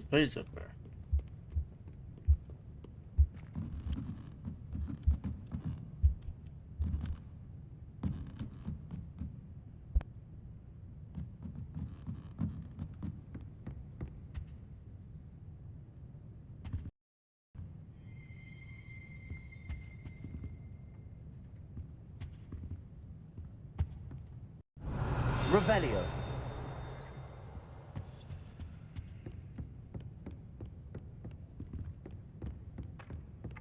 Razor bear. Revelio.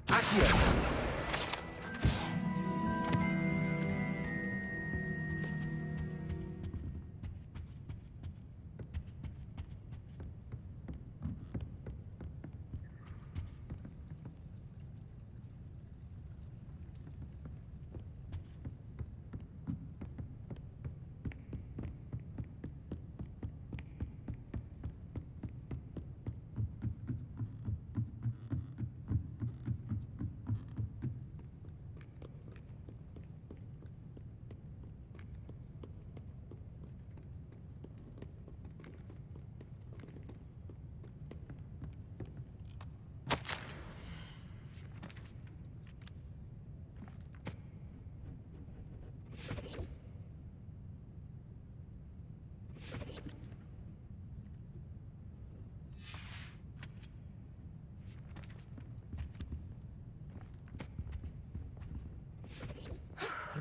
Accio.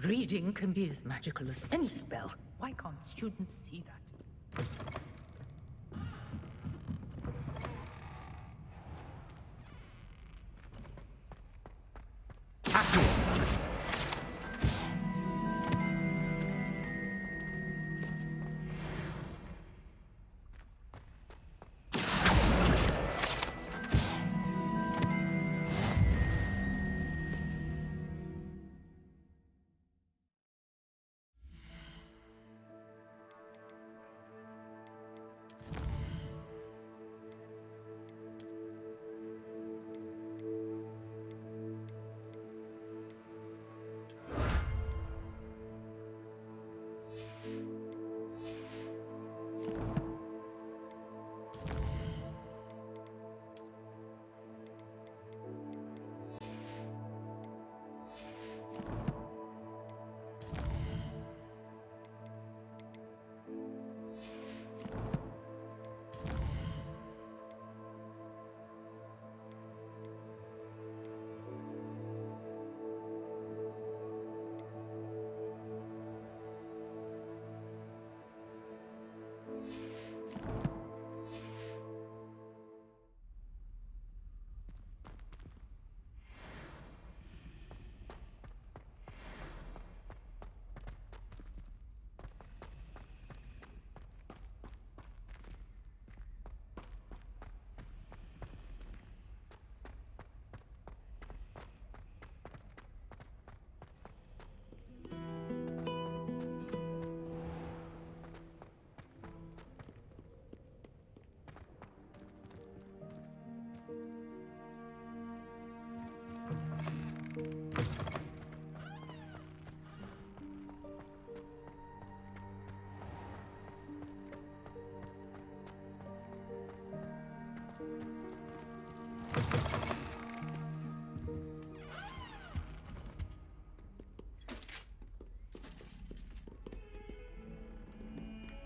Reading can be as magical as any spell. Why can't students see that?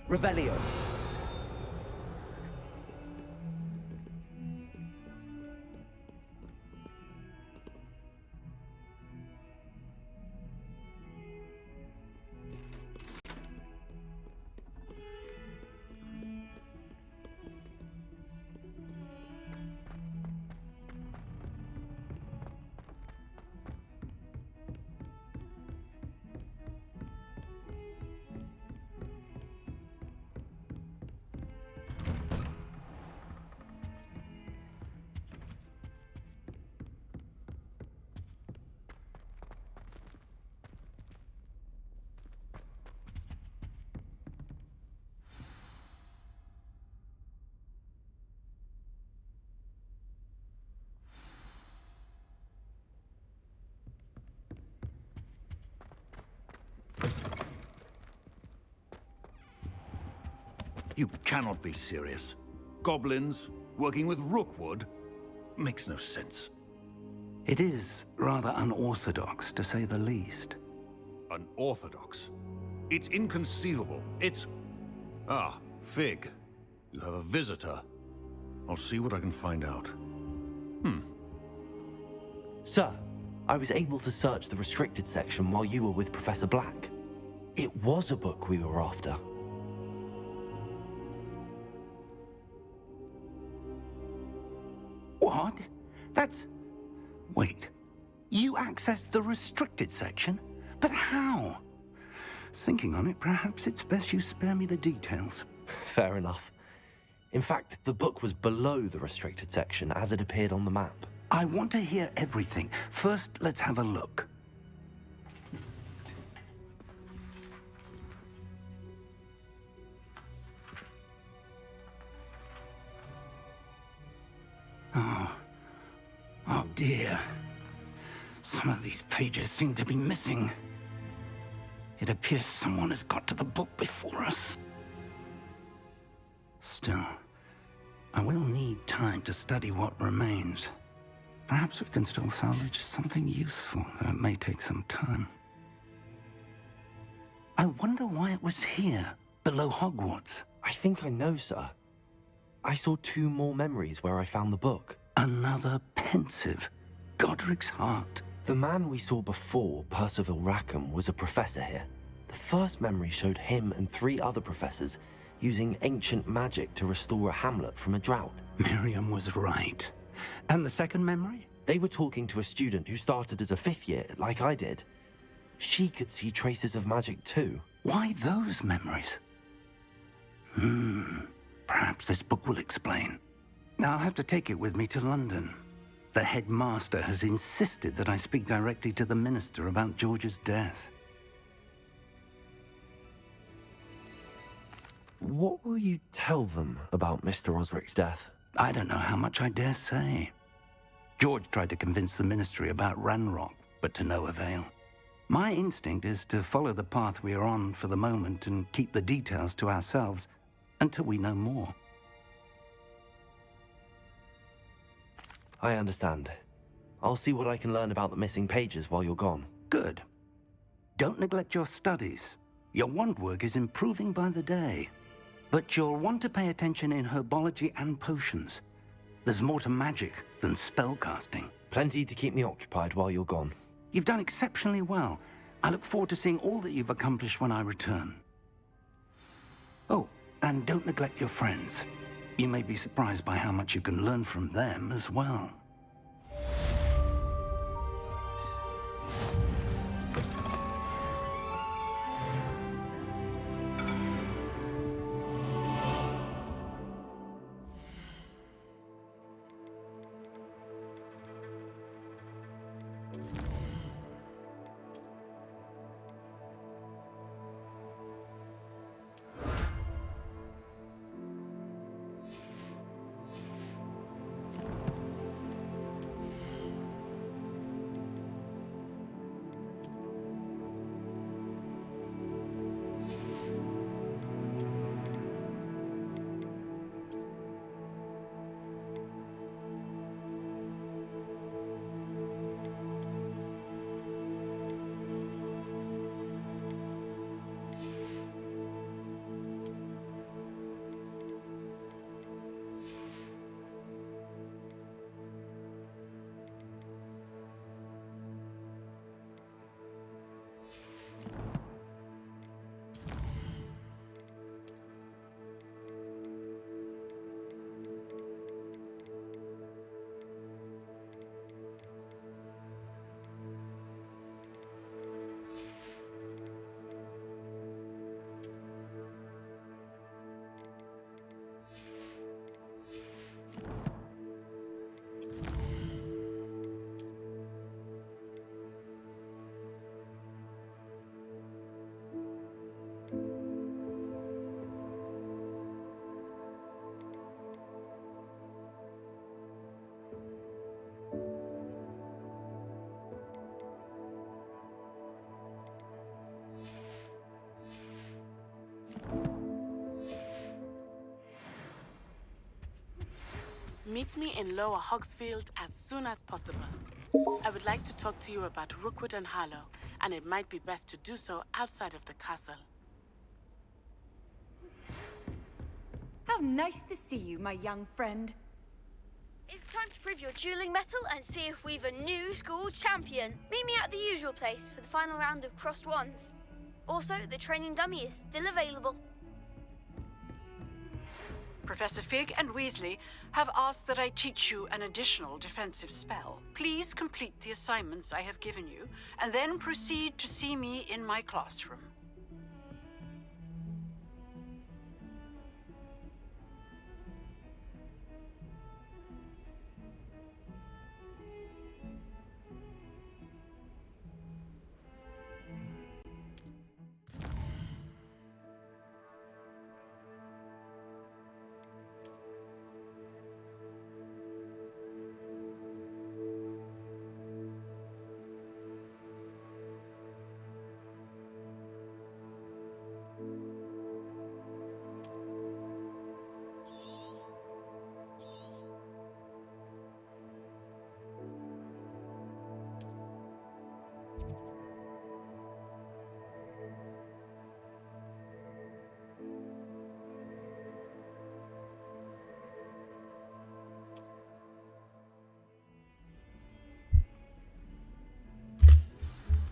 Revelio. You cannot be serious. Goblins? Working with Rookwood? Makes no sense. It is rather unorthodox, to say the least. Unorthodox? It's inconceivable. It's... Ah, Fig. You have a visitor. I'll see what I can find out. Sir, I was able to search the restricted section while you were with Professor Black. It was a book we were after. What? That's... Wait. You accessed the restricted section? But how? Thinking on it, perhaps it's best you spare me the details. Fair enough. In fact, the book was below the restricted section as it appeared on the map. I want to hear everything. First, let's have a look. Oh dear. Some of these pages seem to be missing. It appears someone has got to the book before us. Still, I will need time to study what remains. Perhaps we can still salvage something useful, though it may take some time. I wonder why it was here, below Hogwarts. I think I know, sir. I saw 2 more memories where I found the book. Another pensive. Godric's heart. The man we saw before, Percival Rackham, was a professor here. The first memory showed him and 3 other professors using ancient magic to restore a hamlet from a drought. Miriam was right. And the second memory? They were talking to a student who started as a 5th year, like I did. She could see traces of magic too. Why those memories? Perhaps this book will explain. Now I'll have to take it with me to London. The headmaster has insisted that I speak directly to the minister about George's death. What will you tell them about Mr. Osric's death? I don't know how much I dare say. George tried to convince the ministry about Ranrock, but to no avail. My instinct is to follow the path we are on for the moment and keep the details to ourselves until we know more. I understand. I'll see what I can learn about the missing pages while you're gone. Good. Don't neglect your studies. Your wand work is improving by the day. But you'll want to pay attention in herbology and potions. There's more to magic than spellcasting. Plenty to keep me occupied while you're gone. You've done exceptionally well. I look forward to seeing all that you've accomplished when I return. Oh, and don't neglect your friends. You may be surprised by how much you can learn from them as well. Meet me in Lower Hogsfield as soon as possible. I would like to talk to you about Rookwood and Harlow, and it might be best to do so outside of the castle. How nice to see you, my young friend. It's time to prove your dueling mettle and see if we've a new school champion. Meet me at the usual place for the final round of crossed wands. Also, the training dummy is still available. Professor Fig and Weasley have asked that I teach you an additional defensive spell. Please complete the assignments I have given you, and then proceed to see me in my classroom.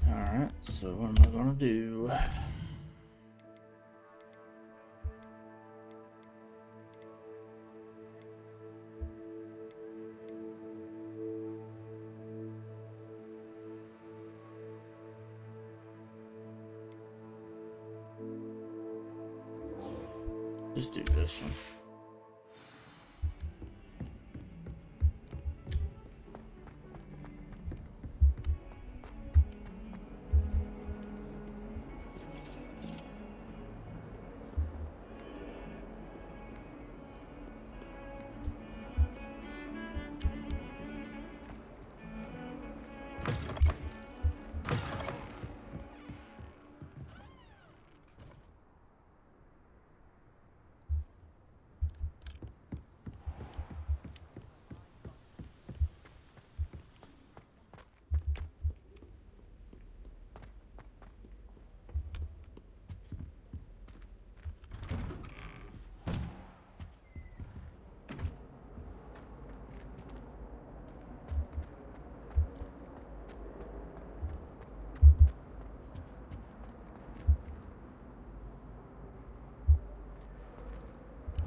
Alright, so what am I gonna do? Let's do this one.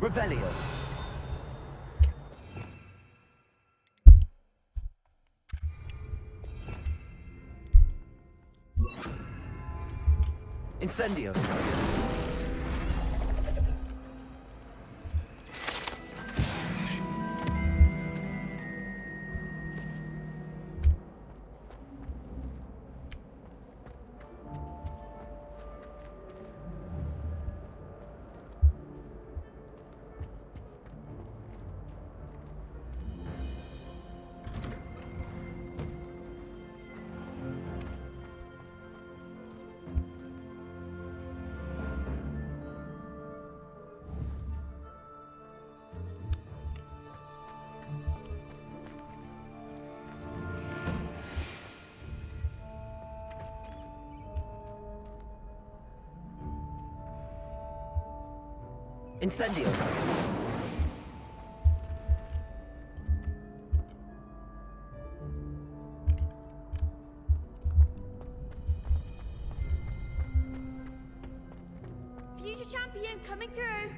Revelio. Incendio. Incendio. Future champion coming through.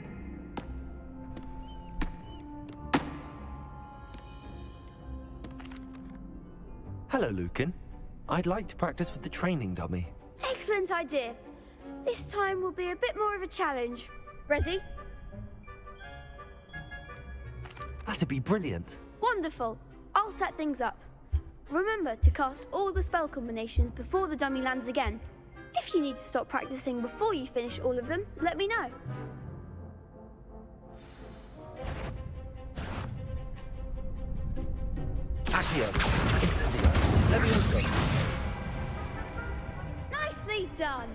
Hello, Lucan. I'd like to practice with the training dummy. Excellent idea. This time will be a bit more of a challenge. Ready? That'd be brilliant. Wonderful. I'll set things up. Remember to cast all the spell combinations before the dummy lands again. If you need to stop practicing before you finish all of them, let me know. Accio. Incendio. Levioso. Nicely done.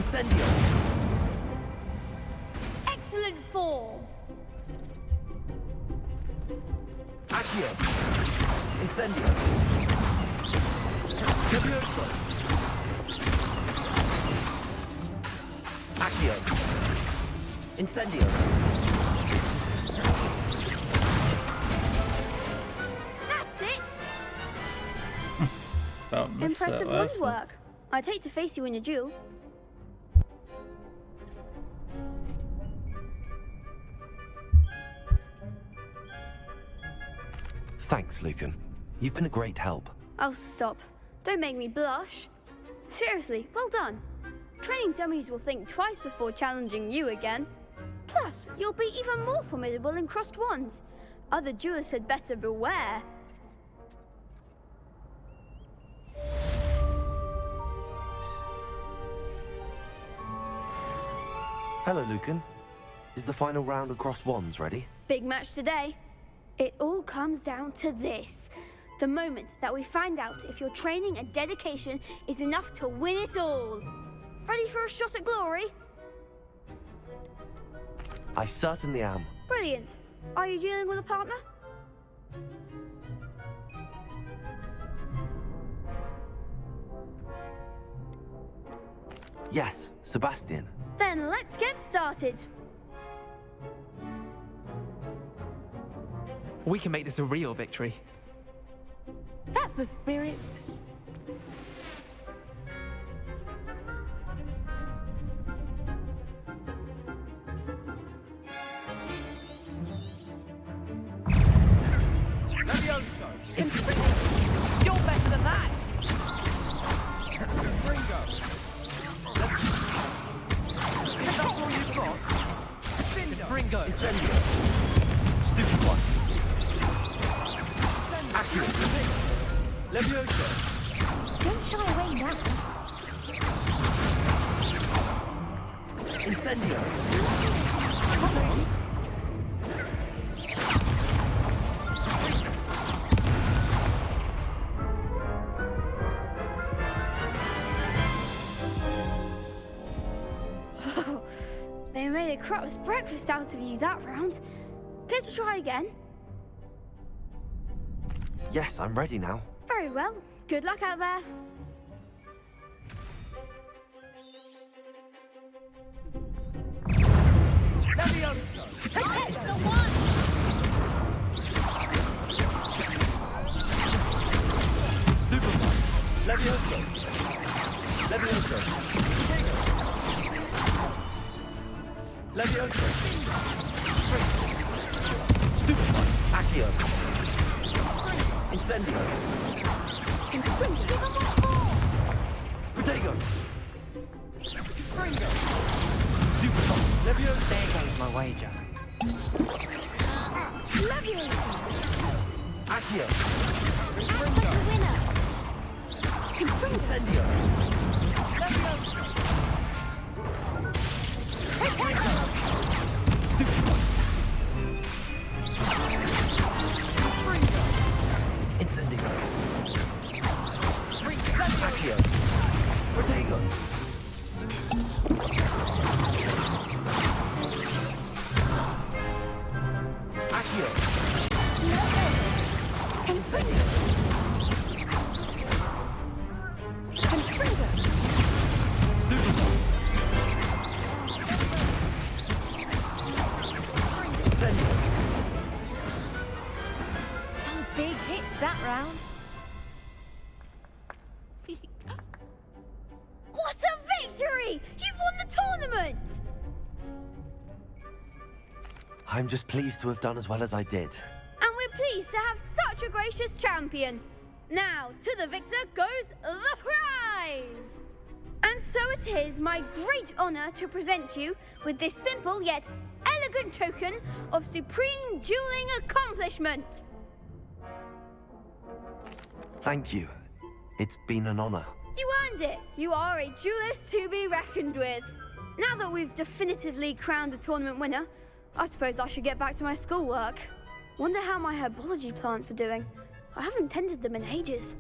Incendio! Excellent form. Accio! Incendio! Levioso! Accio! Incendio! That's it. Tamam, Impressive mesela wand work. I'd hate to face you in a duel. Thanks, Lucan. You've been a great help. Oh, stop. Don't make me blush. Seriously, well done. Training dummies will think twice before challenging you again. Plus, you'll be even more formidable in crossed wands. Other duelists had better beware. Hello, Lucan. Is the final round of cross wands ready? Big match today. It all comes down to this. The moment that we find out if your training and dedication is enough to win it all. Ready for a shot at glory? I certainly am. Brilliant. Are you dealing with a partner? Yes, Sebastian. Then let's get started. We can make this a real victory. That's the spirit. You're better than that! Is that all you've got? Bringo! Incendio! Stupid one! Accurate! Levioso! Don't shy away now. Incendio! They made a crap's breakfast out of you that round. Care to try again? Yes, I'm ready now. Very well. Good luck out there. Levioso! Protect the one! Stupid one! Levioso! Levioso! Levioso! Stupid one! Accio! Incendio! Protego! Stupid one! Levioso! There goes my wager. Accio! Winner! Incendio! Stupid one! Incendio! Accio! Protego! Accio! Incendio! Stupid one! Incendio! Some big hits that round. What a victory! You've won the tournament! I'm just pleased to have done as well as I did. And we're pleased to have such a gracious champion. Now, to the victor goes the prize! And so it is my great honor to present you with this simple yet elegant token of supreme dueling accomplishment. Thank you. It's been an honor. You earned it. You are a duelist to be reckoned with. Now that we've definitively crowned the tournament winner, I suppose I should get back to my schoolwork. Wonder how my herbology plants are doing. I haven't tended them in ages.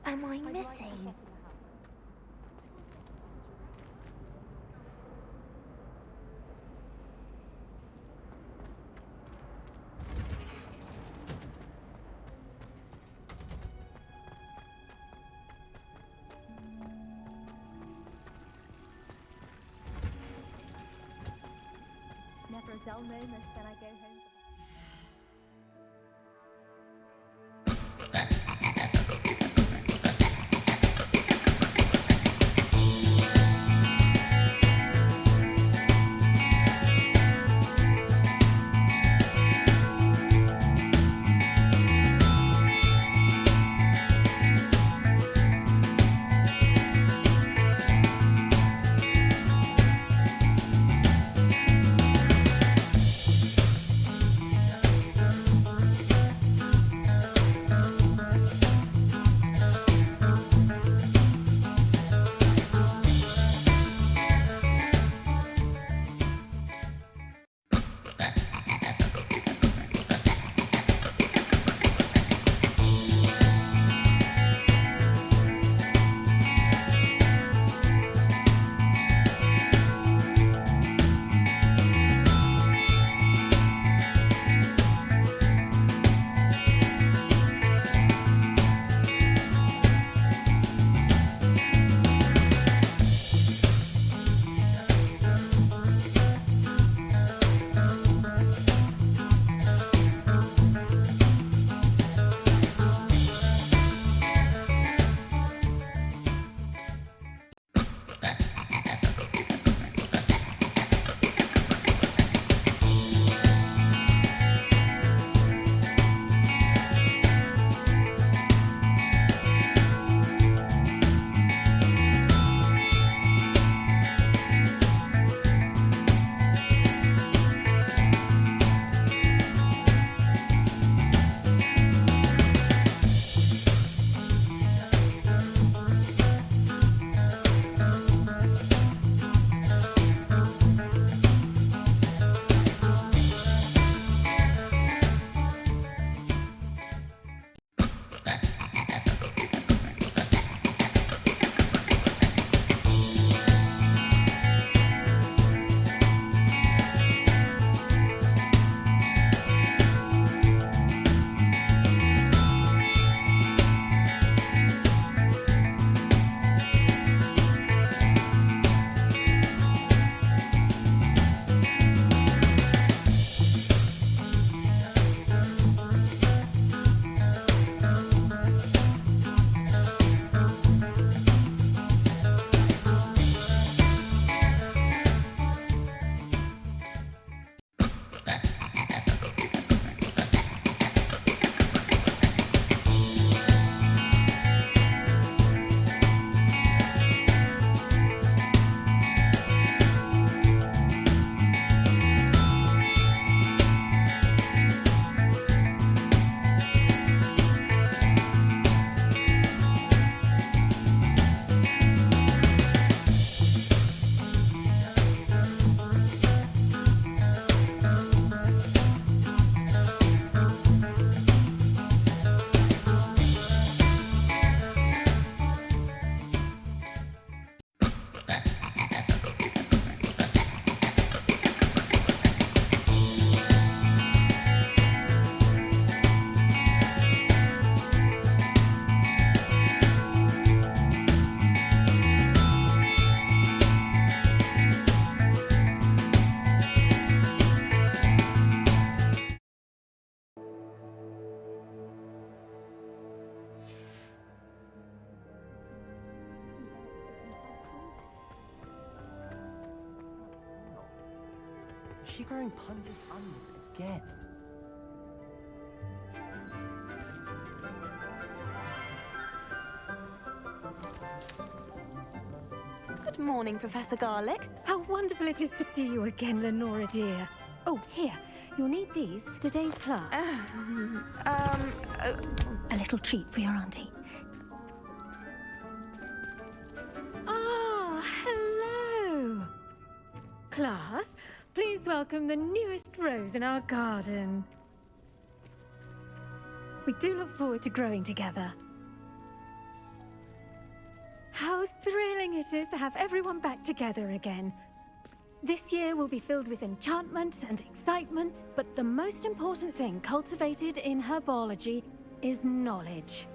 am I missing? Never a dull moment when I go home. Is she growing pungent onion again? Good morning, Professor Garlick. How wonderful it is to see you again, Lenora dear. Oh, here. You'll need these for today's class. A little treat for your auntie. Ah, hello. Class, please welcome the newest rose in our garden. We do look forward to growing together. it is to have everyone back together again. This year will be filled with enchantment and excitement, but the most important thing cultivated in herbology is knowledge.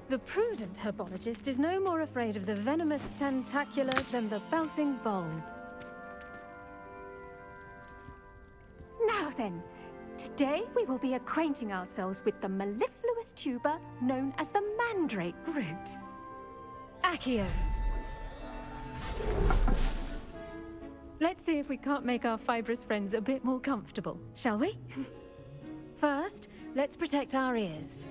The prudent herbologist is no more afraid of the venomous tentacula than the bouncing bulb. Now then, today we will be acquainting ourselves with the mellifluous tuber known as the mandrake root. Accio. Let's see if we can't make our fibrous friends a bit more comfortable, shall we? First, let's protect our ears.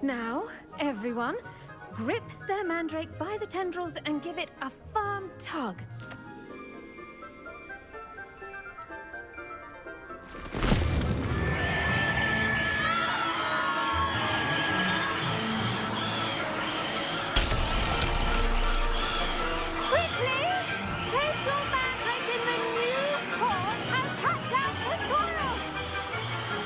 Now, everyone, grip their mandrake by the tendrils and give it a firm tug. Quickly, place your mandrake in the new core and cut down the soil.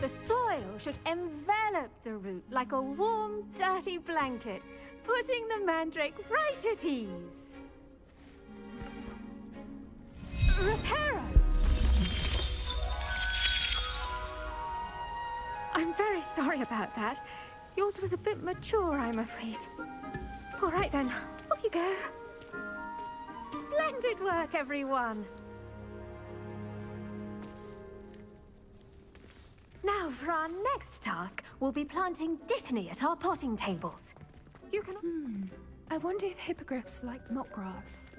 The soil should envelop the root like a warm, dirty blanket, putting the mandrake right at ease. Reparo! I'm very sorry about that. Yours was a bit mature, I'm afraid. All right then, off you go. Splendid work, everyone! Now, for our next task, we'll be planting dittany at our potting tables. You can... I wonder if hippogriffs like knotgrass.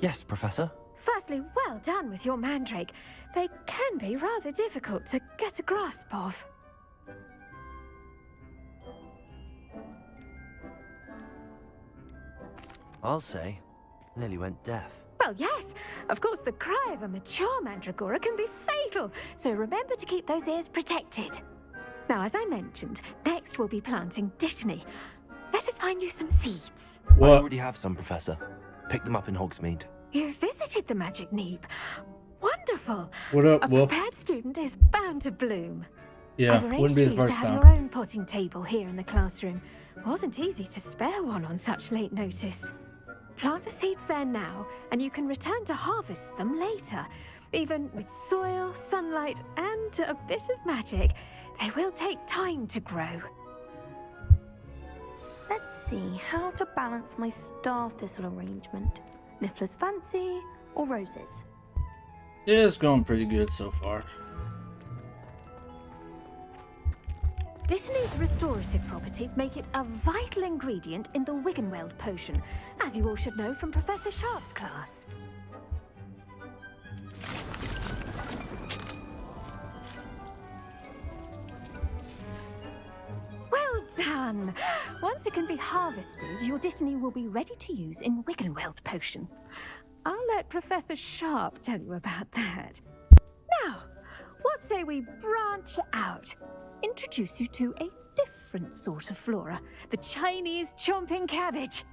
Yes, Professor. Firstly, well done with your mandrake. They can be rather difficult to get a grasp of. I'll say, nearly went deaf. Well, yes. Of course, the cry of a mature mandragora can be fatal, so remember to keep those ears protected. Now, as I mentioned, next we'll be planting dittany. Let us find you some seeds. I already have some, Professor. Picked them up in Hogsmeade. You visited the Magic Neeb. Wonderful. What up, A Wolf? prepared student is bound to bloom. Yeah, I've wouldn't arranged be for the you to first have time. your own potting table here in the classroom. Wasn't easy to spare one on such late notice. Plant the seeds there now, and you can return to harvest them later. Even with soil, sunlight, and a bit of magic, they will take time to grow. Let's see how to balance my star thistle arrangement. Niffler's fancy or roses? Yeah, it's going pretty good so far. Dittany's restorative properties make it a vital ingredient in the Wiggenweld potion, as you all should know from Professor Sharp's class. Well done! Once it can be harvested, your Dittany will be ready to use in Wiggenweld potion. I'll let Professor Sharp tell you about that. Now, what say we branch out? Introduce you to a different sort of flora, the Chinese chomping cabbage.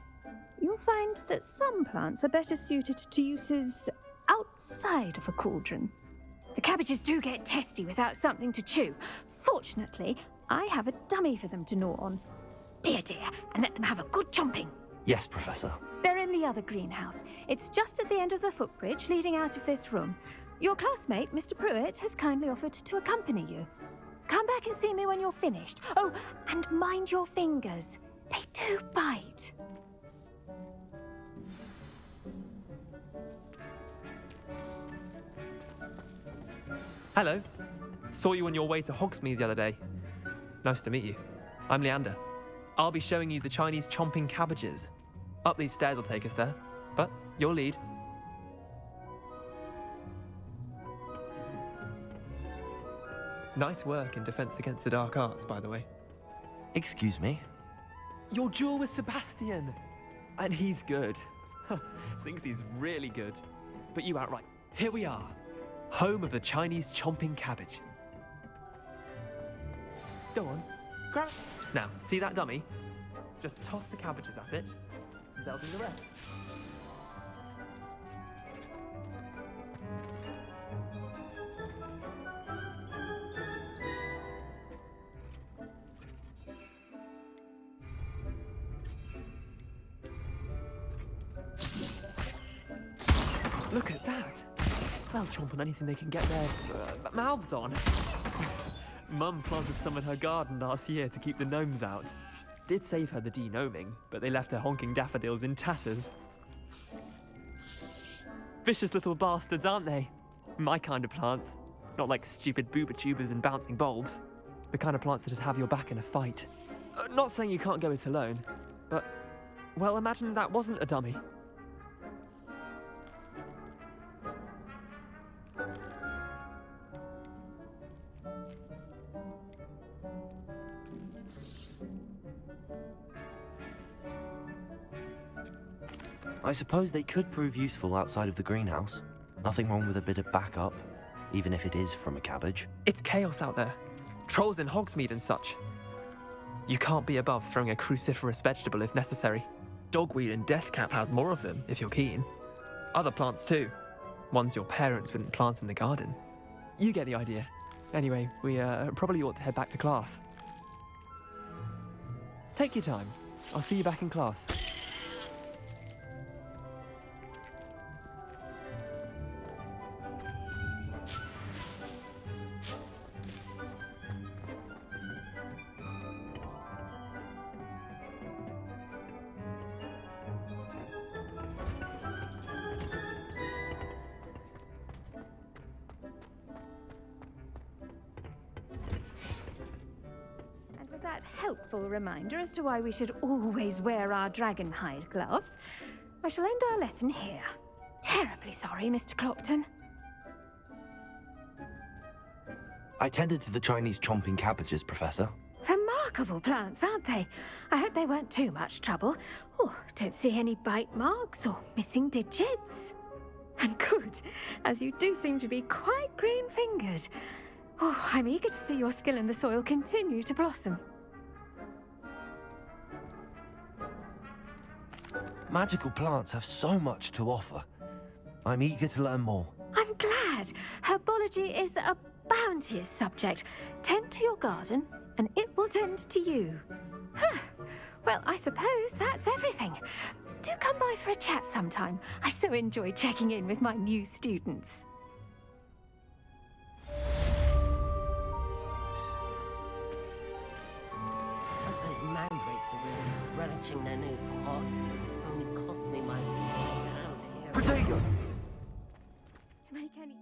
You'll find that some plants are better suited to uses outside of a cauldron. The cabbages do get testy without something to chew. Fortunately, I have a dummy for them to gnaw on. Be a dear and let them have a good chomping. Yes, Professor. They're in the other greenhouse. It's just at the end of the footbridge leading out of this room. Your classmate, Mr. Pruitt, has kindly offered to accompany you. Come back and see me when you're finished. Oh, and mind your fingers. They do bite. Hello. Saw you on your way to Hogsmeade the other day. Nice to meet you. I'm Leander. I'll be showing you the Chinese chomping cabbages. Up these stairs will take us there, but your lead. Nice work in Defense Against the Dark Arts, by the way. Excuse me? Your duel with Sebastian! And he's good. Thinks he's really good. But you outright. Here we are. Home of the Chinese chomping cabbage. Go on, Now, see that dummy? Just toss the cabbages at it, and they'll do the rest. Look at that! They'll chomp on anything they can get their mouths on. Mum planted some in her garden last year to keep the gnomes out. Did save her the de-gnoming, but they left her honking daffodils in tatters. Vicious little bastards, aren't they? My kind of plants. Not like stupid booba tubers and bouncing bulbs. The kind of plants that just have your back in a fight. Not saying you can't go it alone, but, well, imagine that wasn't a dummy. I suppose they could prove useful outside of the greenhouse. Nothing wrong with a bit of backup, even if it is from a cabbage. It's chaos out there. Trolls in Hogsmeade and such. You can't be above throwing a cruciferous vegetable if necessary. Dogweed and deathcap has more of them, if you're keen. Other plants too. Ones your parents wouldn't plant in the garden. You get the idea. Anyway, we probably ought to head back to class. Take your time. I'll see you back in class. That helpful reminder as to why we should always wear our dragon hide gloves, I shall end our lesson here. Terribly sorry, Mr. Clopton. I tended to the Chinese chomping cabbages, Professor. Remarkable plants, aren't they? I hope they weren't too much trouble. Oh, don't see any bite marks or missing digits. And good, as you do seem to be quite green-fingered. Oh, I'm eager to see your skill in the soil continue to blossom. Magical plants have so much to offer. I'm eager to learn more. I'm glad. Herbology is a bounteous subject. Tend to your garden, and it will tend to you. Huh. Well, I suppose that's everything. Do come by for a chat sometime. I so enjoy checking in with my new students. Those mandrakes are really relishing their new pots. Only cost me my out here. Protego! To make any...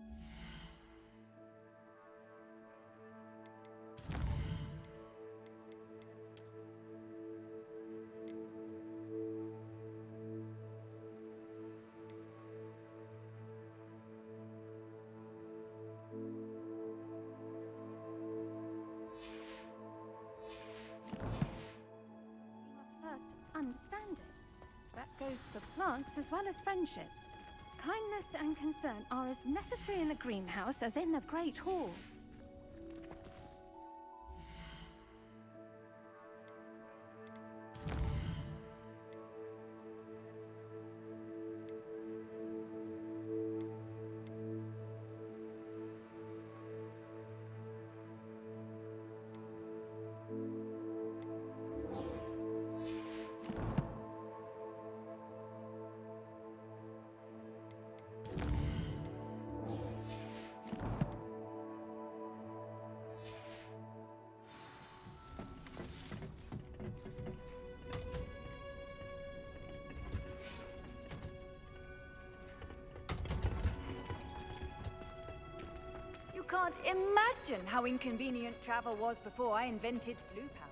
Understand it. That goes for plants as well as friendships. Kindness and concern are as necessary in the greenhouse as in the Great Hall. Can't imagine how inconvenient travel was before I invented flu powder.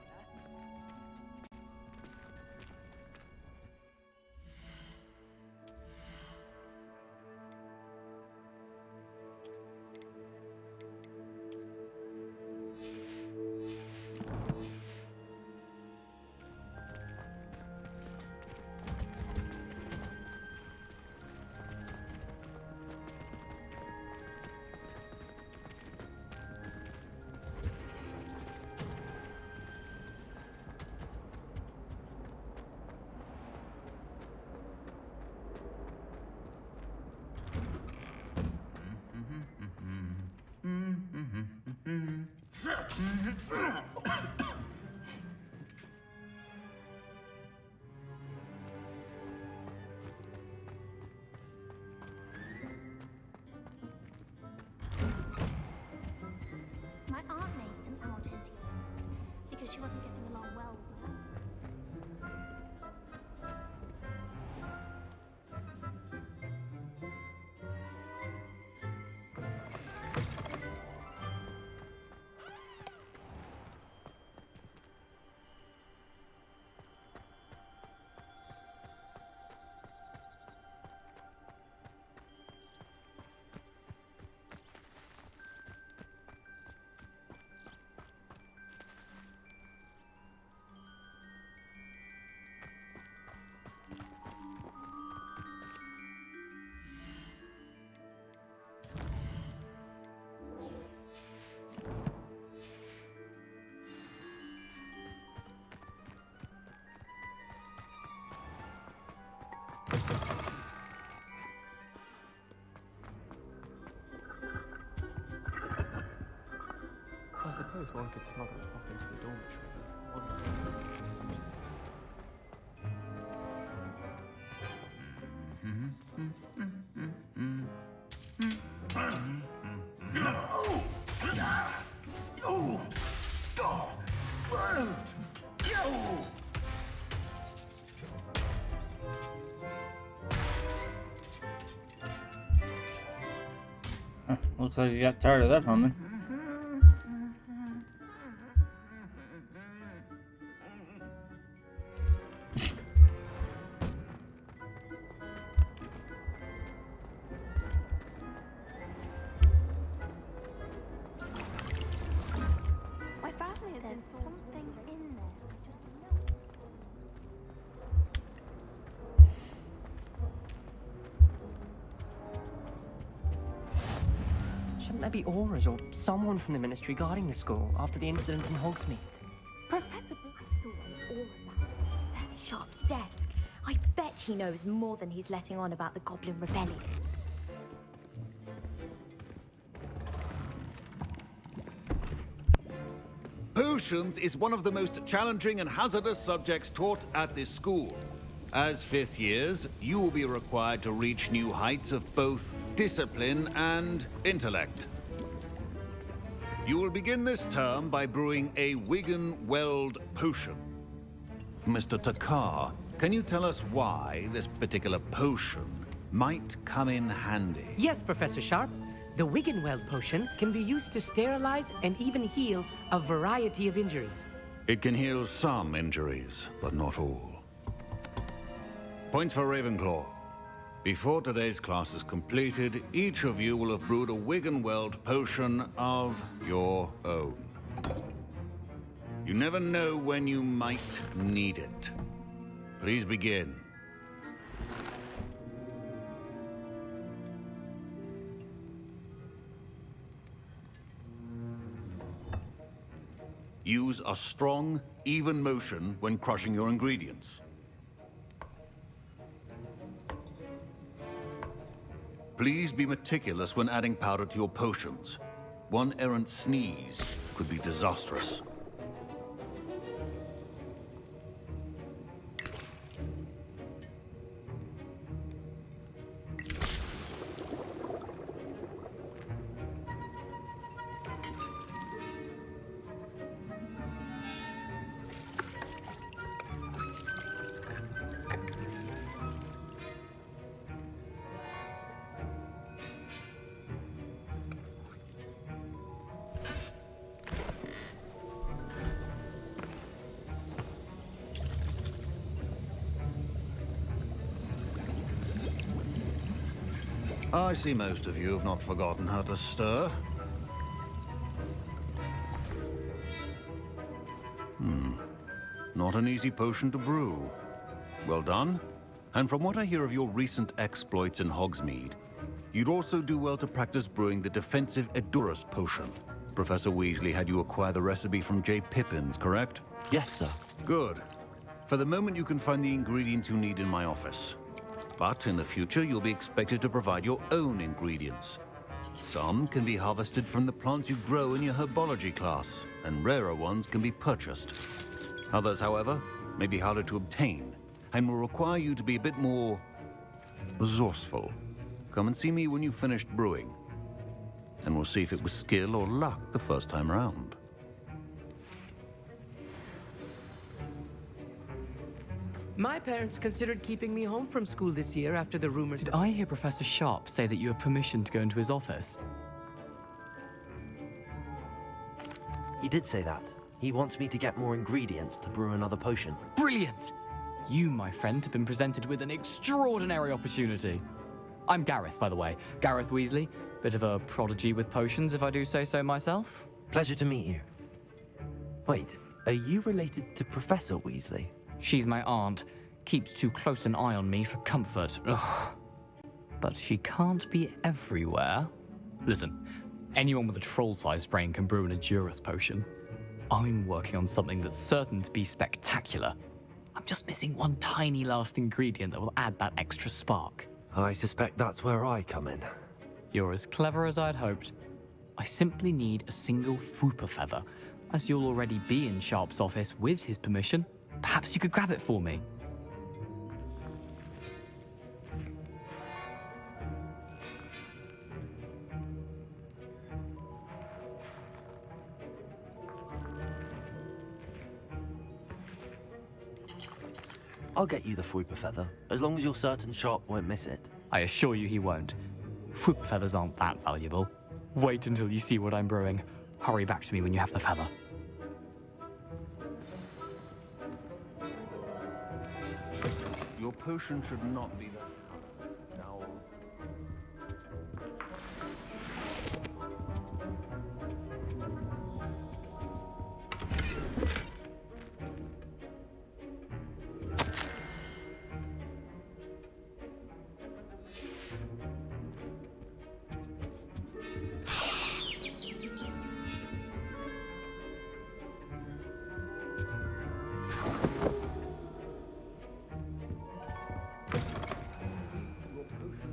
My aunt made some al dente ones because she wasn't getting along well with them. I suppose one could smuggle it up into the dormitory, but one is welcome to this. Looks like you got tired of that humming. My family is there's something in there. Shouldn't there be auras or someone from the ministry guarding the school after the incident in Hogsmeade? Professor, I saw an aura. There's Sharp's desk. I bet he knows more than he's letting on about the Goblin Rebellion. Potions is one of the most challenging and hazardous subjects taught at this school. As fifth years, you will be required to reach new heights of both discipline and intellect. You will begin this term by brewing a Wiggenweld potion. Mr. Takar, can you tell us why this particular potion might come in handy? Yes, Professor Sharp. The Wiggenweld potion can be used to sterilize and even heal a variety of injuries. It can heal some injuries, but not all. Points for Ravenclaw. Before today's class is completed, each of you will have brewed a Wiggenweld potion of your own. You never know when you might need it. Please begin. Use a strong, even motion when crushing your ingredients. Please be meticulous when adding powder to your potions. One errant sneeze could be disastrous. I see most of you have not forgotten how to stir. Not an easy potion to brew. Well done. And from what I hear of your recent exploits in Hogsmeade, you'd also do well to practice brewing the defensive Edurus potion. Professor Weasley had you acquire the recipe from J. Pippins, correct? Yes, sir. Good. For the moment, you can find the ingredients you need in my office. But in the future, you'll be expected to provide your own ingredients. Some can be harvested from the plants you grow in your herbology class, and rarer ones can be purchased. Others, however, may be harder to obtain, and will require you to be a bit more resourceful. Come and see me when you've finished brewing, and we'll see if it was skill or luck the first time round. My parents considered keeping me home from school this year after the rumors. Did I hear Professor Sharp say that you have permission to go into his office? He did say that. He wants me to get more ingredients to brew another potion. Brilliant! You, my friend, have been presented with an extraordinary opportunity. I'm Gareth, by the way. Gareth Weasley. Bit of a prodigy with potions, if I do say so myself. Pleasure to meet you. Wait, are you related to Professor Weasley? She's my aunt. Keeps too close an eye on me for comfort. Ugh. But she can't be everywhere. Listen, anyone with a troll-sized brain can brew an Edurus potion. I'm working on something that's certain to be spectacular. I'm just missing one tiny last ingredient that will add that extra spark. I suspect that's where I come in. You're as clever as I'd hoped. I simply need a single Fwooper feather. As you'll already be in Sharp's office with his permission, perhaps you could grab it for me. I'll get you the Fwooper feather, as long as you're certain Sharp won't miss it. I assure you he won't. Fwooper feathers aren't that valuable. Wait until you see what I'm brewing. Hurry back to me when you have the feather. Your potion should not be that now.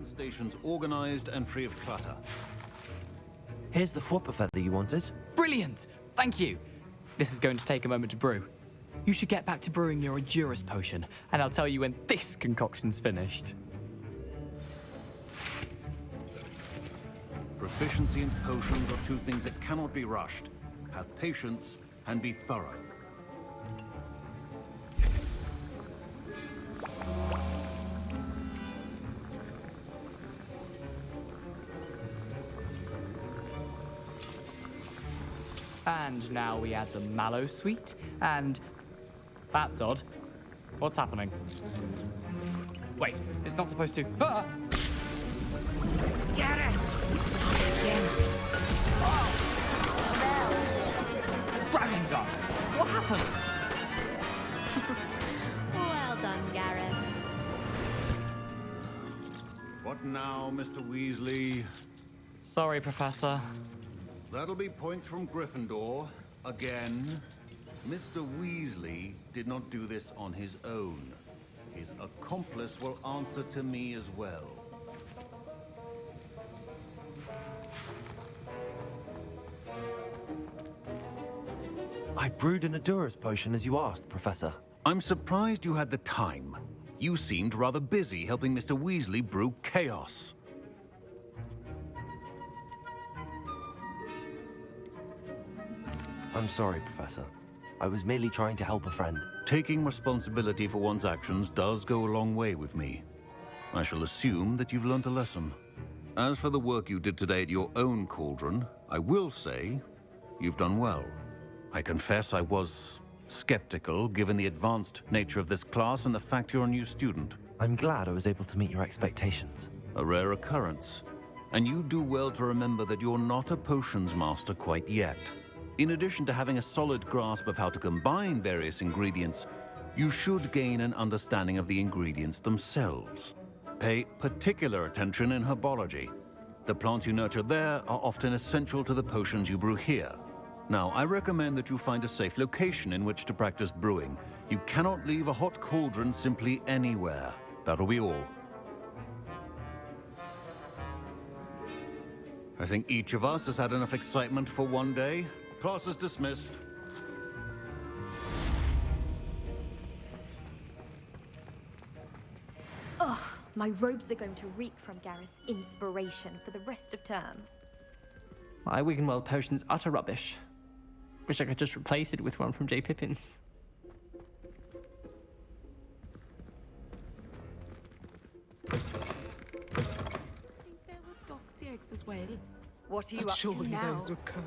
Stations organized and free of clutter. Here's the Fwooper feather you wanted. Brilliant! Thank you! This is going to take a moment to brew. You should get back to brewing your Edurus potion, and I'll tell you when this concoction's finished. Proficiency in potions are two things that cannot be rushed. Have patience and be thorough. And now we add the mallow sweet, and... That's odd. What's happening? Wait, it's not supposed to... Ah! Get it! Dragon Dog! What happened? Well done, Gareth. What now, Mr. Weasley? Sorry, Professor. That'll be points from Gryffindor. Again. Mr. Weasley did not do this on his own. His accomplice will answer to me as well. I brewed an Edurus potion as you asked, Professor. I'm surprised you had the time. You seemed rather busy helping Mr. Weasley brew chaos. I'm sorry, Professor. I was merely trying to help a friend. Taking responsibility for one's actions does go a long way with me. I shall assume that you've learnt a lesson. As for the work you did today at your own cauldron, I will say you've done well. I confess I was skeptical, given the advanced nature of this class and the fact you're a new student. I'm glad I was able to meet your expectations. A rare occurrence. And you do well to remember that you're not a potions master quite yet. In addition to having a solid grasp of how to combine various ingredients, you should gain an understanding of the ingredients themselves. Pay particular attention in herbology. The plants you nurture there are often essential to the potions you brew here. Now, I recommend that you find a safe location in which to practice brewing. You cannot leave a hot cauldron simply anywhere. That'll be all. I think each of us has had enough excitement for one day. Class is dismissed. Ugh, my robes are going to reek from Gareth's inspiration for the rest of term. My Wiggenweld potion's utter rubbish. Wish I could just replace it with one from J. Pippin's. I think there were doxy eggs as well. What are you But up to surely now? those were curled.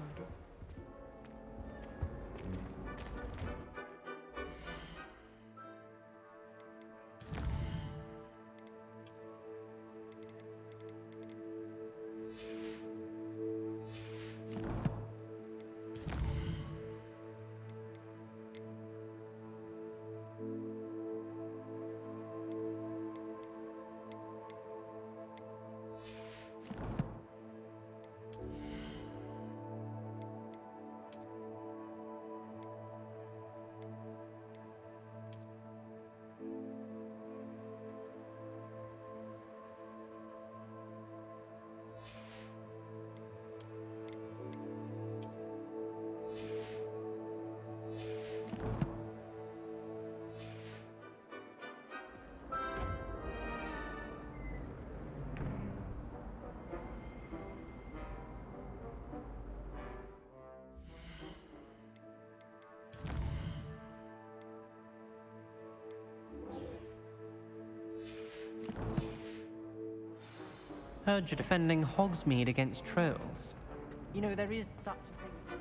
Heard you're defending Hogsmeade against trolls. You know, there is such a thing.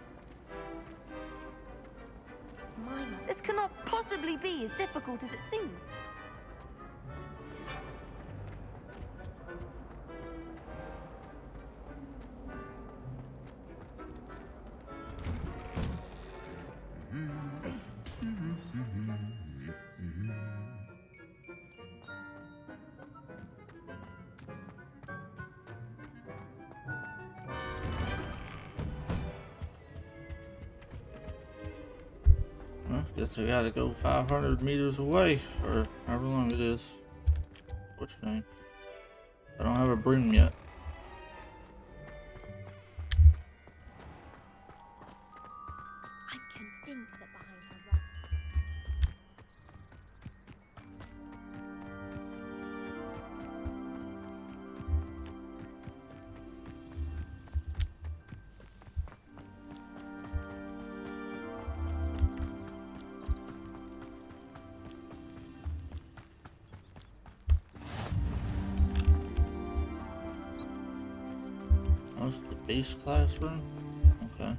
Minor. This cannot possibly be as difficult as it seems. Well, guess I gotta go 500 meters away, or however long it is. What's your name? I don't have a broom yet. I'm convinced that behind her rug. That's the base classroom? Okay.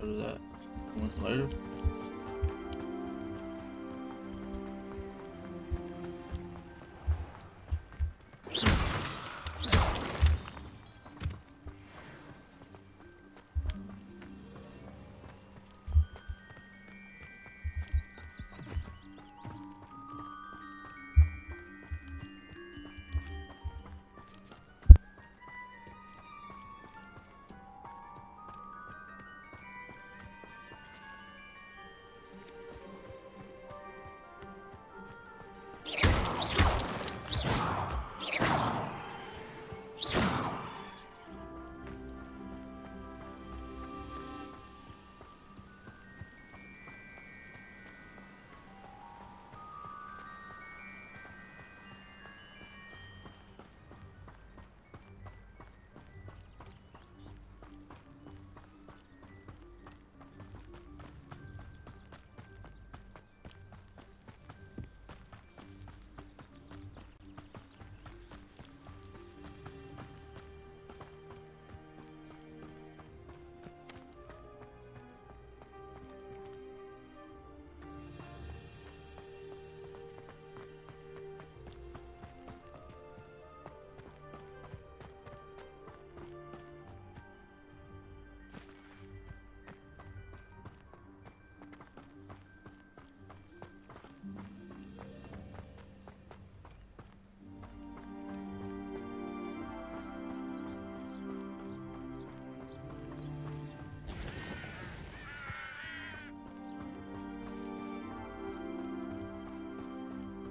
Go to that once later.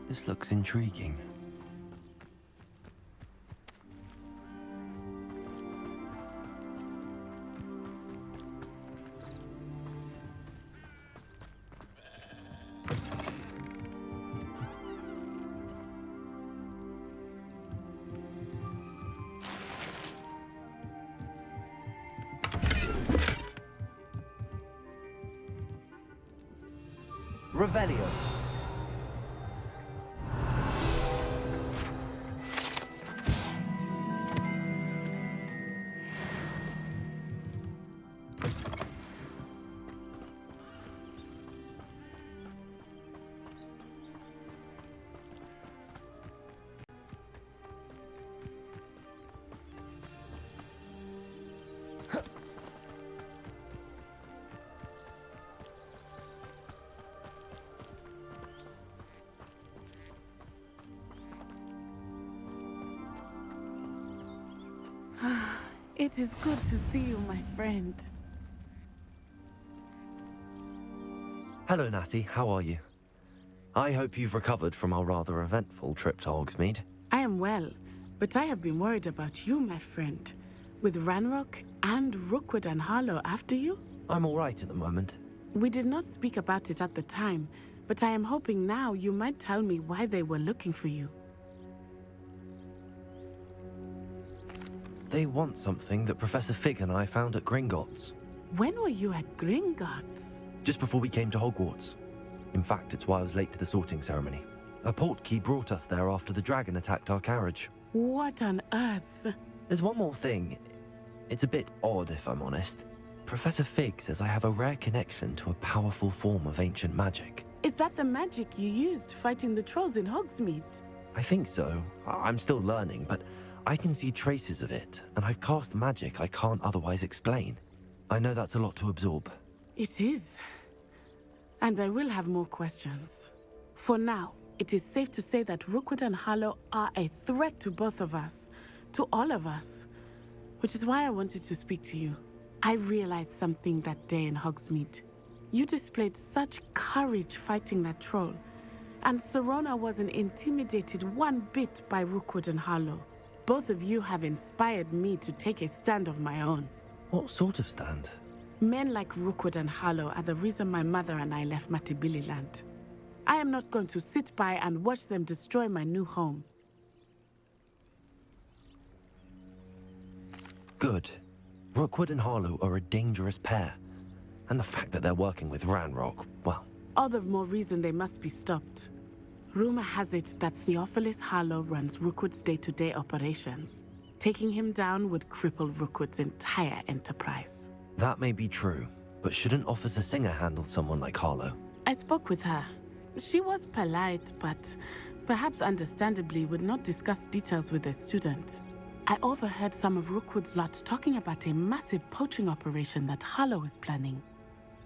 This looks intriguing. Revelio. It is good to see you, my friend. Hello, Natty. How are you? I hope you've recovered from our rather eventful trip to Hogsmeade. I am well, but I have been worried about you, my friend. With Ranrock and Rookwood and Harlow after you? I'm all right at the moment. We did not speak about it at the time, but I am hoping now you might tell me why they were looking for you. They want something that Professor Fig and I found at Gringotts. When were you at Gringotts? Just before we came to Hogwarts. In fact, it's why I was late to the sorting ceremony. A portkey brought us there after the dragon attacked our carriage. What on earth? There's one more thing. It's a bit odd, if I'm honest. Professor Fig says I have a rare connection to a powerful form of ancient magic. Is that the magic you used fighting the trolls in Hogsmeade? I think so. I'm still learning, but I can see traces of it, and I've cast magic I can't otherwise explain. I know that's a lot to absorb. It is. And I will have more questions. For now, it is safe to say that Rookwood and Harlow are a threat to both of us, to all of us. Which is why I wanted to speak to you. I realized something that day in Hogsmeade. You displayed such courage fighting that troll, and Serona wasn't intimidated one bit by Rookwood and Harlow. Both of you have inspired me to take a stand of my own. What sort of stand? Men like Rookwood and Harlow are the reason my mother and I left Matibililand. I am not going to sit by and watch them destroy my new home. Good. Rookwood and Harlow are a dangerous pair. And the fact that they're working with Ranrock, well... All the more reason they must be stopped. Rumor has it that Theophilus Harlow runs Rookwood's day-to-day operations. Taking him down would cripple Rookwood's entire enterprise. That may be true, but shouldn't Officer Singer handle someone like Harlow? I spoke with her. She was polite, but perhaps understandably would not discuss details with a student. I overheard some of Rookwood's lot talking about a massive poaching operation that Harlow is planning.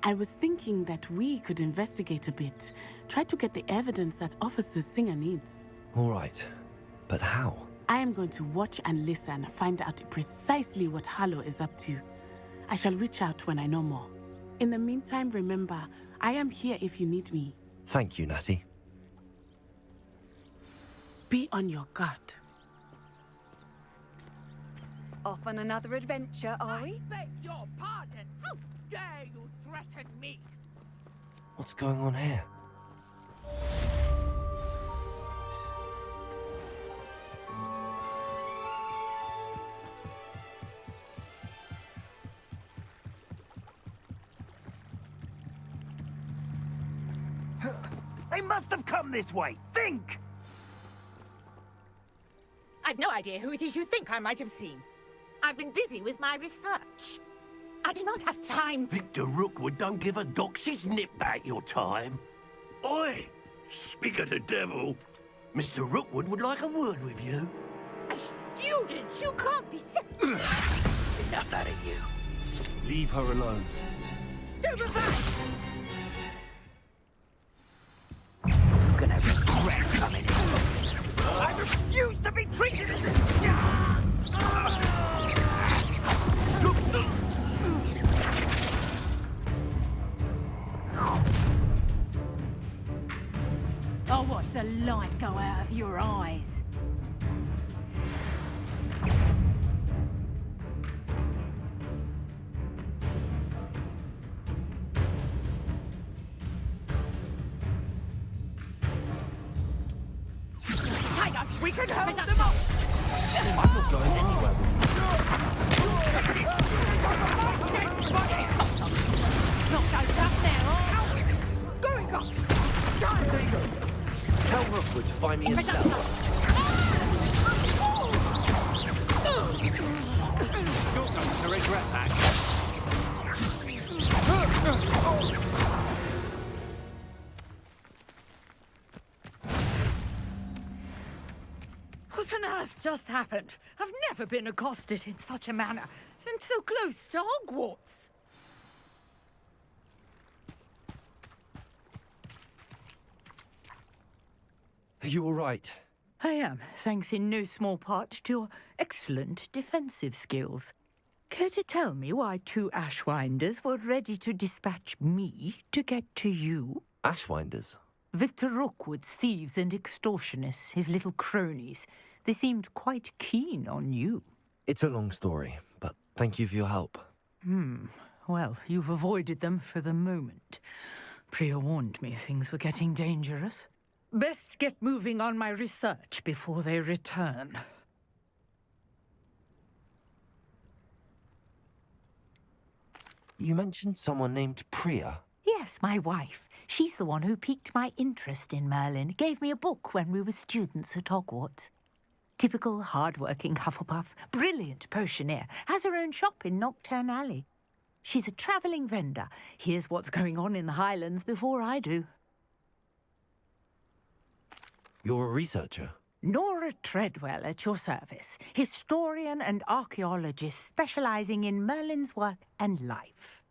I was thinking that we could investigate a bit, try to get the evidence that Officer Singer needs. All right, but how? I am going to watch and listen, find out precisely what Harlow is up to. I shall reach out when I know more. In the meantime, remember, I am here if you need me. Thank you, Natty. Be on your guard. Off on another adventure, are we? I beg your pardon. How dare you threaten me? What's going on here? They must have come this way. Think! I've no idea who it is you think I might have seen. I've been busy with my research. I do not have time. Victor Rookwood don't give a doxy's nip back your time. Oi! Speak of the devil. Mr. Rookwood would like a word with you. A student? You can't be Enough out of you. Leave her alone. Stupefy! You're gonna regret coming in. I refuse to be treated as this. I'll watch the light go out of your eyes. We can hold them off! I'm not going anywhere. Not so tough there, are you? Going off! Rookwood to find me in Zelda. You're going to regret that. What on earth just happened? I've never been accosted in such a manner, and so close to Hogwarts. Are you all right? I am, thanks in no small part to your excellent defensive skills. Care to tell me why 2 Ashwinders were ready to dispatch me to get to you? Ashwinders? Victor Rookwood's thieves and extortionists, his little cronies. They seemed quite keen on you. It's a long story, but thank you for your help. Well, you've avoided them for the moment. Priya warned me things were getting dangerous. Best get moving on my research before they return. You mentioned someone named Priya. Yes, my wife. She's the one who piqued my interest in Merlin. Gave me a book when we were students at Hogwarts. Typical hard-working Hufflepuff, brilliant potioneer, has her own shop in Nocturne Alley. She's a travelling vendor. Hears what's going on in the Highlands before I do. You're a researcher? Nora Treadwell at your service, historian and archaeologist specialising in Merlin's work and life.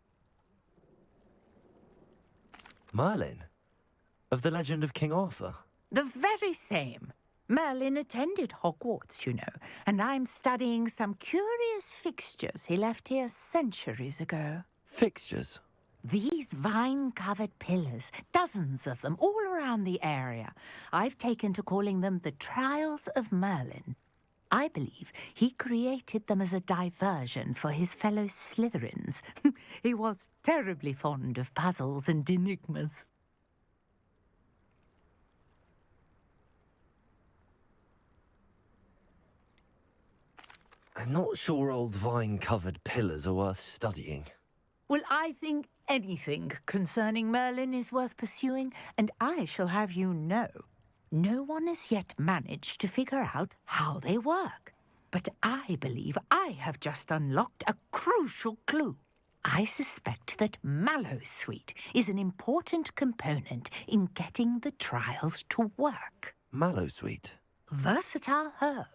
Merlin? Of the legend of King Arthur? The very same. Merlin attended Hogwarts, you know, and I'm studying some curious fixtures he left here centuries ago. Fixtures? These vine-covered pillars, dozens of them, all around the area. I've taken to calling them the Trials of Merlin. I believe he created them as a diversion for his fellow Slytherins. He was terribly fond of puzzles and enigmas. I'm not sure old vine-covered pillars are worth studying. Well, I think anything concerning Merlin is worth pursuing, and I shall have you know, no one has yet managed to figure out how they work. But I believe I have just unlocked a crucial clue. I suspect that Mallowsweet is an important component in getting the trials to work. Mallowsweet? Versatile herb.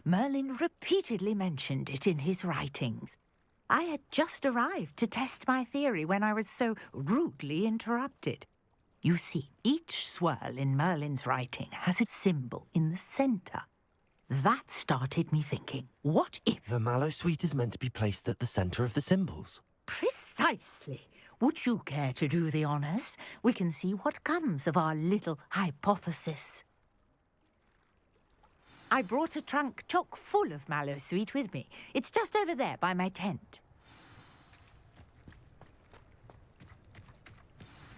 Merlin repeatedly mentioned it in his writings. I had just arrived to test my theory when I was so rudely interrupted. You see, each swirl in Merlin's writing has a symbol in the centre. That started me thinking, what if... The Mallowsweet is meant to be placed at the centre of the symbols. Precisely. Would you care to do the honours? We can see what comes of our little hypothesis. I brought a trunk chock full of Mallowsweet with me. It's just over there by my tent.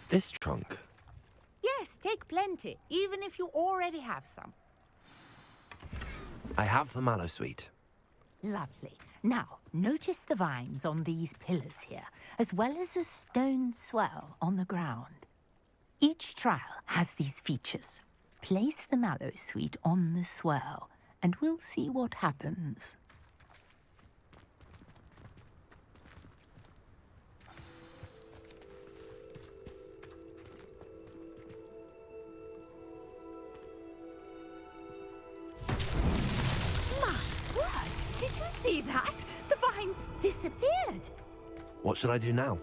This trunk? Yes, take plenty, even if you already have some. I have the Mallowsweet. Lovely. Now, notice the vines on these pillars here, as well as a stone swell on the ground. Each trial has these features. Place the Mallowsweet on the swirl, and we'll see what happens. My word! Did you see that? The vines disappeared. What should I do now?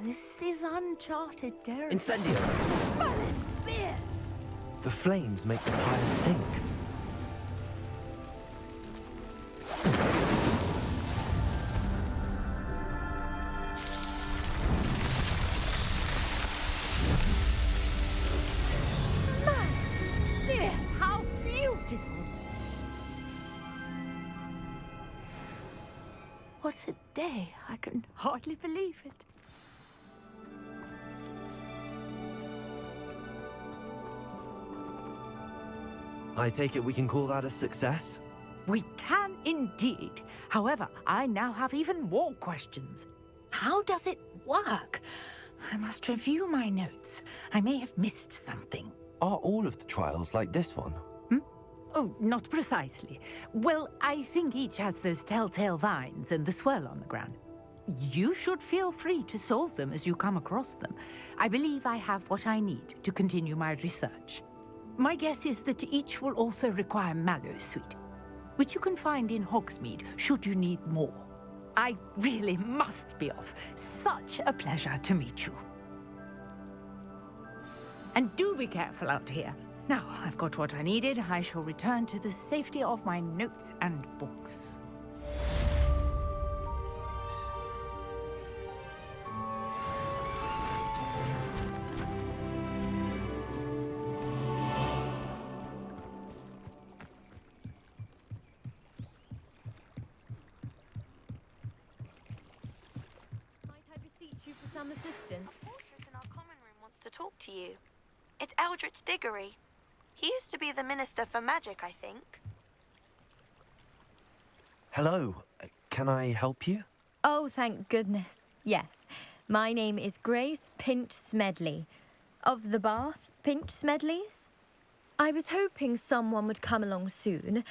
This is uncharted territory. Incendio! Merlin, fierce! The flames make the pyre sink. Merlin, how beautiful! What a day. I can hardly believe it. I take it we can call that a success? We can indeed. However, I now have even more questions. How does it work? I must review my notes. I may have missed something. Are all of the trials like this one? Oh, not precisely. Well, I think each has those telltale vines and the swirl on the ground. You should feel free to solve them as you come across them. I believe I have what I need to continue my research. My guess is that each will also require mallow sweet, which you can find in Hogsmeade should you need more. I really must be off. Such a pleasure to meet you. And do be careful out here. Now I've got what I needed, I shall return to the safety of my notes and books. Might I beseech you for some assistance? A portrait in our common room wants to talk to you. It's Eldritch Diggory. He used to be the Minister for Magic, I think. Hello, can I help you? Oh, thank goodness. Yes. My name is Grace Pinch Smedley. Of the Bath Pinch Smedleys? I was hoping someone would come along soon.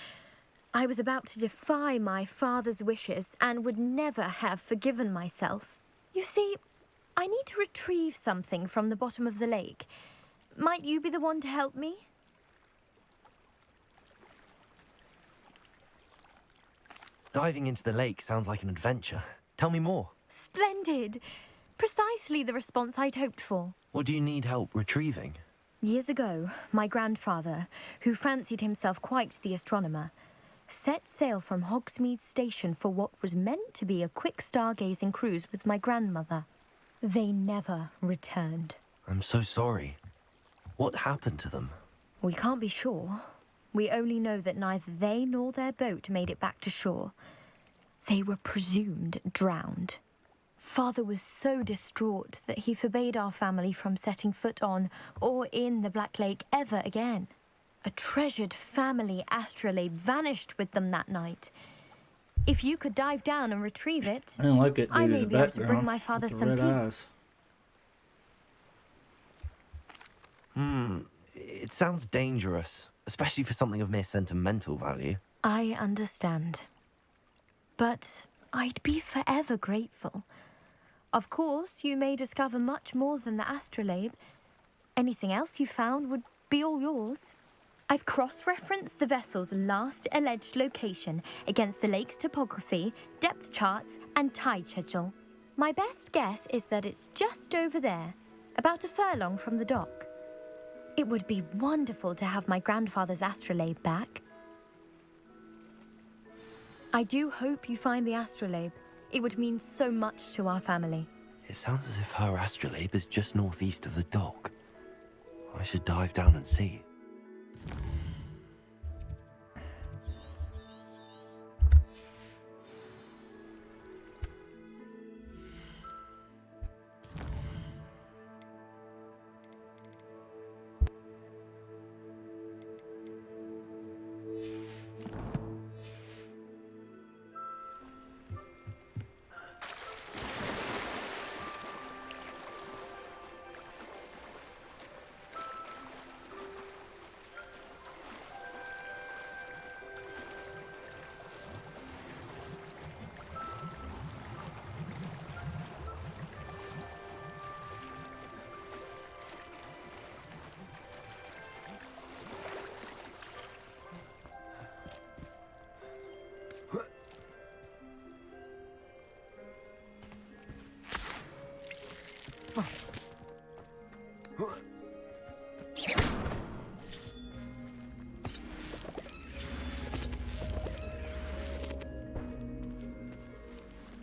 I was about to defy my father's wishes and would never have forgiven myself. You see, I need to retrieve something from the bottom of the lake. Might you be the one to help me? Diving into the lake sounds like an adventure. Tell me more. Splendid! Precisely the response I'd hoped for. What do you need help retrieving? Years ago, my grandfather, who fancied himself quite the astronomer, set sail from Hogsmeade Station for what was meant to be a quick stargazing cruise with my grandmother. They never returned. I'm so sorry. What happened to them? We can't be sure. We only know that neither they nor their boat made it back to shore. They were presumed drowned. Father was so distraught that he forbade our family from setting foot on or in the Black Lake ever again. A treasured family astrolabe vanished with them that night. If you could dive down and retrieve it, I didn't like it. I Due may to be the able to bring background my father with the some red peace. eyes. It sounds dangerous, especially for something of mere sentimental value. I understand. But I'd be forever grateful. Of course, you may discover much more than the astrolabe. Anything else you found would be all yours. I've cross-referenced the vessel's last alleged location against the lake's topography, depth charts, and tide schedule. My best guess is that it's just over there, about a furlong from the dock. It would be wonderful to have my grandfather's astrolabe back. I do hope you find the astrolabe. It would mean so much to our family. It sounds as if her astrolabe is just northeast of the dock. I should dive down and see.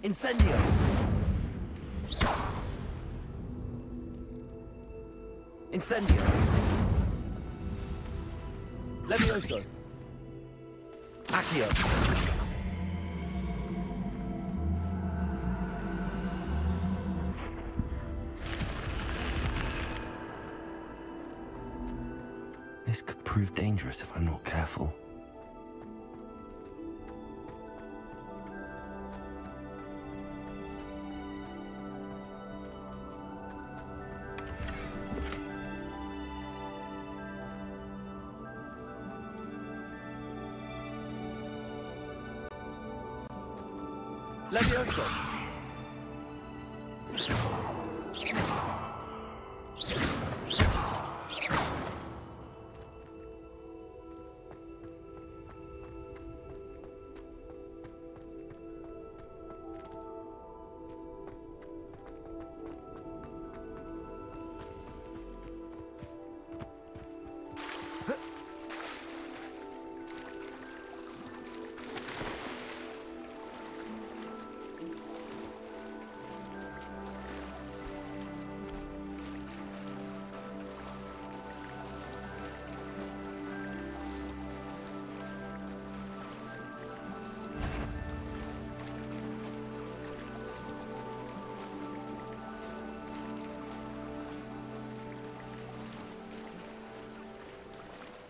Incendio! Incendio! Levioso! Accio! This could prove dangerous if I'm not careful. Levioso!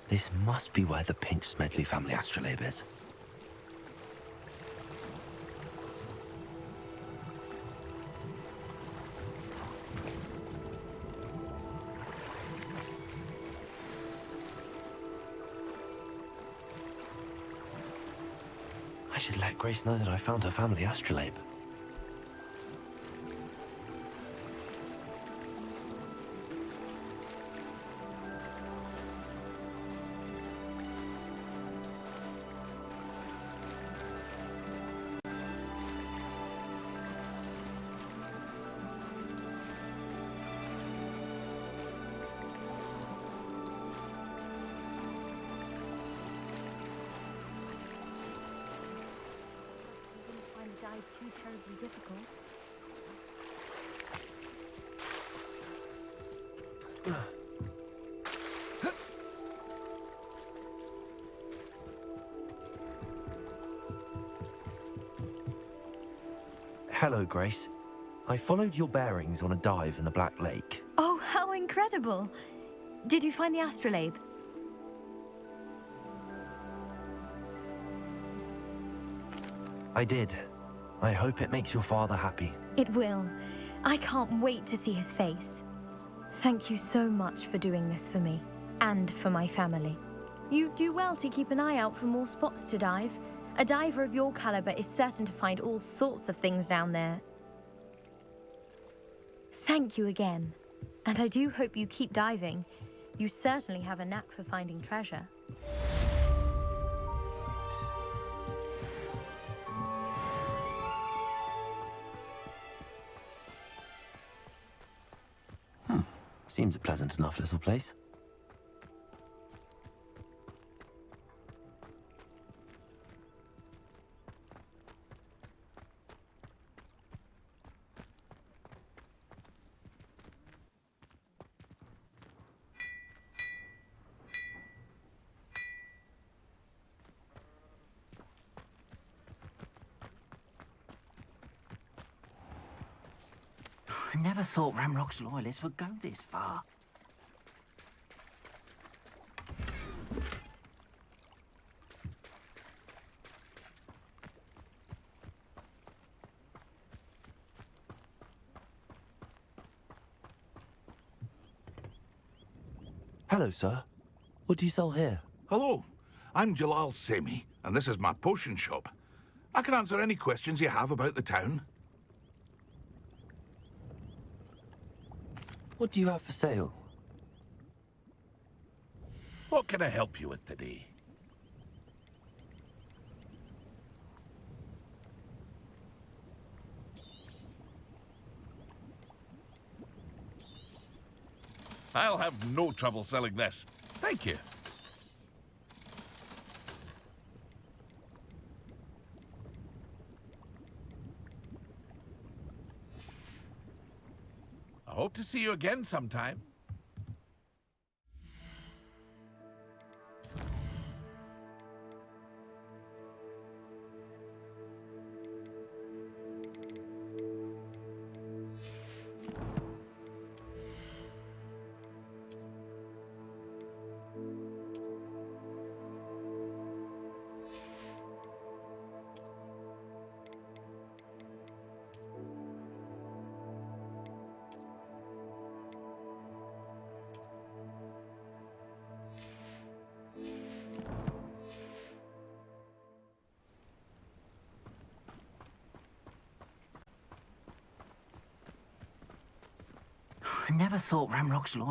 This must be where the Pinch Smedley family astrolabe is. I should let Grace know that I found her family astrolabe. Too terribly difficult. Hello, Grace. I followed your bearings on a dive in the Black Lake. Oh, how incredible! Did you find the astrolabe? I did. I hope it makes your father happy. It will. I can't wait to see his face. Thank you so much for doing this for me, and for my family. You do well to keep an eye out for more spots to dive. A diver of your caliber is certain to find all sorts of things down there. Thank you again. And I do hope you keep diving. You certainly have a knack for finding treasure. Seems a pleasant enough little place. I never thought Ramrock's loyalists would go this far. Hello, sir. What do you sell here? Hello, I'm Jalal Semi, and this is my potion shop. I can answer any questions you have about the town. What do you have for sale? What can I help you with today? I'll have no trouble selling this. Thank you. I hope to see you again sometime. I never thought Ramrock's loyal.